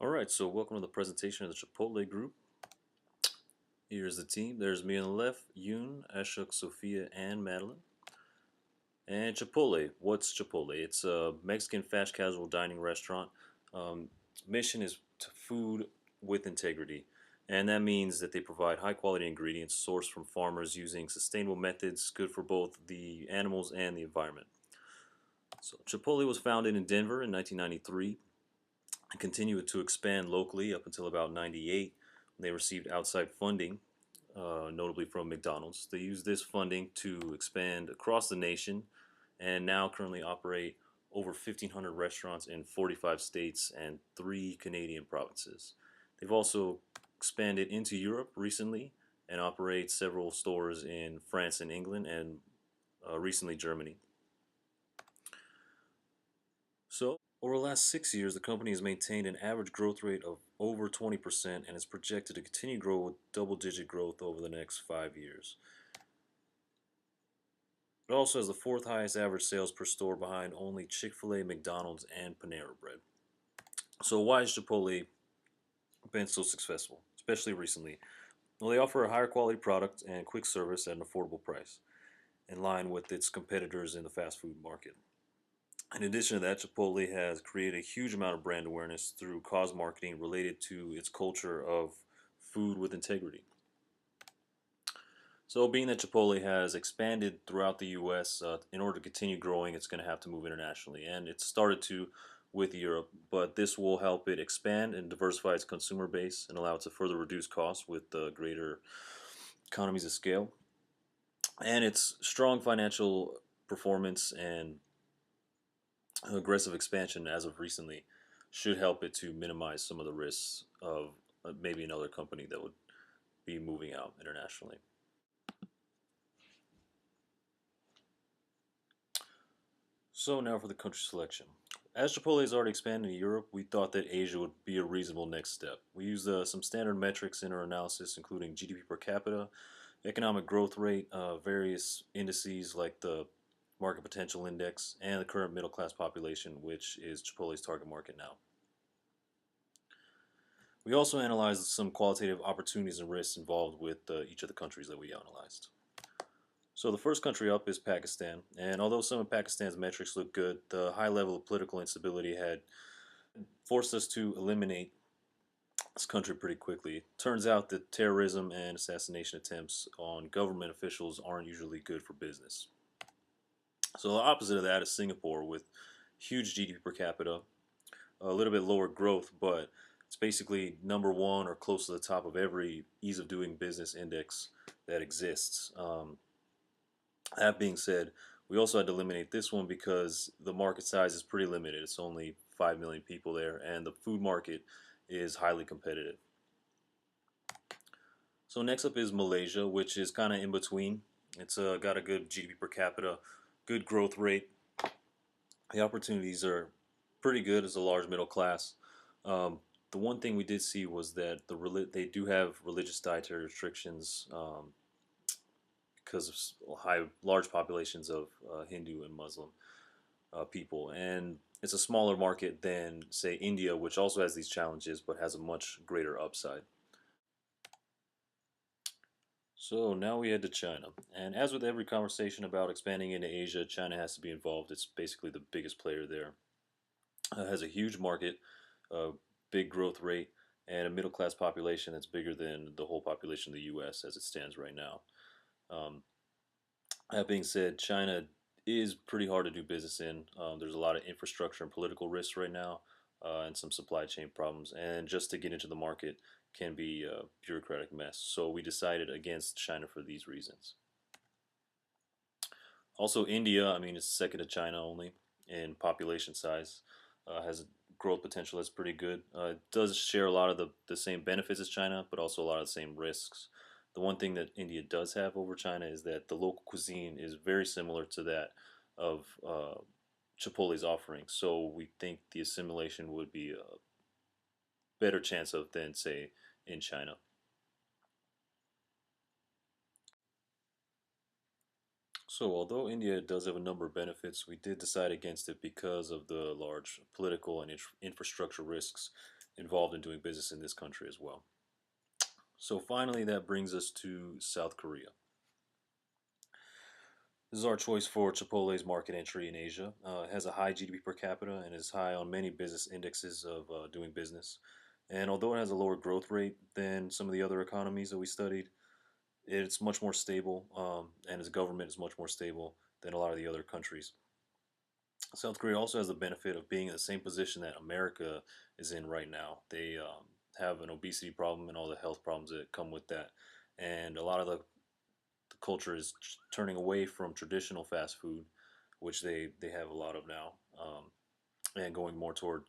Alright, so welcome to the presentation of the Chipotle group. Here's the team. There's me on the left, Yoon, Ashok, Sophia, and Madeline. And Chipotle. What's Chipotle? It's a Mexican fast casual dining restaurant. Its mission is to food with integrity. And that means that they provide high quality ingredients sourced from farmers using sustainable methods good for both the animals and the environment. So Chipotle was founded in Denver in 1993 and continued to expand locally up until about 98. They received outside funding, notably from McDonald's. They used this funding to expand across the nation and now currently operate over 1,500 restaurants in 45 states and 3 Canadian provinces. They've also expanded into Europe recently and operate several stores in France and England and recently Germany. So, over the last 6 years, the company has maintained an average growth rate of over 20% and is projected to continue to grow with double-digit growth over the next 5 years. It also has the fourth highest average sales per store behind only Chick-fil-A, McDonald's, and Panera Bread. So why has Chipotle been so successful, especially recently? Well, they offer a higher quality product and quick service at an affordable price, in line with its competitors in the fast food market. In addition to that, Chipotle has created a huge amount of brand awareness through cause marketing related to its culture of food with integrity. So, being that Chipotle has expanded throughout the U.S., in order to continue growing, it's going to have to move internationally. And it started to with Europe, but this will help it expand and diversify its consumer base and allow it to further reduce costs with greater economies of scale. And its strong financial performance and aggressive expansion as of recently should help it to minimize some of the risks of maybe another company that would be moving out internationally. So now for the country selection. As Chipotle has already expanded to Europe, we thought that Asia would be a reasonable next step. We used some standard metrics in our analysis, including GDP per capita, economic growth rate, various indices like the market potential index, and the current middle class population, which is Chipotle's target market now. We also analyzed some qualitative opportunities and risks involved with each of the countries that we analyzed. So the first country up is Pakistan, and although some of Pakistan's metrics look good, the high level of political instability had forced us to eliminate this country pretty quickly. Turns out that terrorism and assassination attempts on government officials aren't usually good for business. So the opposite of that is Singapore with huge GDP per capita, a little bit lower growth, but it's basically number one or close to the top of every ease of doing business index that exists. That being said, we also had to eliminate this one because the market size is pretty limited. It's only 5 million people there, and the food market is highly competitive. So next up is Malaysia, which is kind of in between. It's got a good GDP per capita, good growth rate. The opportunities are pretty good as a large middle class. The one thing we did see was that they do have religious dietary restrictions because of large populations of Hindu and Muslim people, and it's a smaller market than say India, which also has these challenges but has a much greater upside. So now we head to China, and as with every conversation about expanding into Asia, China has to be involved. It's basically the biggest player there. Has a huge market, a big growth rate, and a middle class population that's bigger than the whole population of the U.S. as it stands right now. Um, that being said, China is pretty hard to do business in. There's a lot of infrastructure and political risks right now, and some supply chain problems. And just to get into the market can be a bureaucratic mess. So we decided against China for these reasons. Also, India, I mean, it's second to China only in population size, has growth potential that's pretty good. It does share a lot of the same benefits as China, but also a lot of the same risks. The one thing that India does have over China is that the local cuisine is very similar to that of Chipotle's offering. So we think the assimilation would be a better chance of than, say, in China. So, although India does have a number of benefits, we did decide against it because of the large political and infrastructure risks involved in doing business in this country as well. So finally, that brings us to South Korea. This is our choice for Chipotle's market entry in Asia. It has a high GDP per capita and is high on many business indexes of doing business. And although it has a lower growth rate than some of the other economies that we studied, it's much more stable, and its government is much more stable than a lot of the other countries. South Korea also has the benefit of being in the same position that America is in right now. They have an obesity problem and all the health problems that come with that. And a lot of the culture is turning away from traditional fast food, which they have a lot of now, and going more toward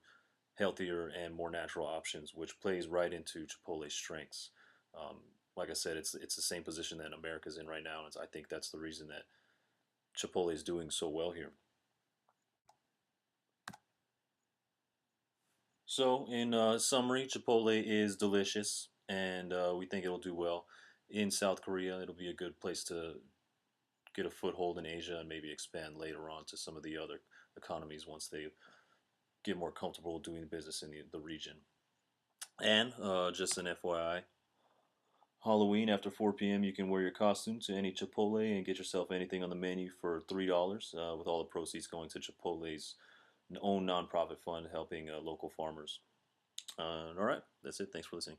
healthier and more natural options, which plays right into Chipotle's strengths. Um, like I said, it's the same position that America's in right now, and I think that's the reason that Chipotle is doing so well here. So, in summary, Chipotle is delicious, and we think it'll do well in South Korea. It'll be a good place to get a foothold in Asia and maybe expand later on to some of the other economies once they get more comfortable doing business in the region. And just an FYI, Halloween after 4 p.m. you can wear your costume to any Chipotle and get yourself anything on the menu for $3, with all the proceeds going to Chipotle's own nonprofit fund helping local farmers. All right, that's it. Thanks for listening.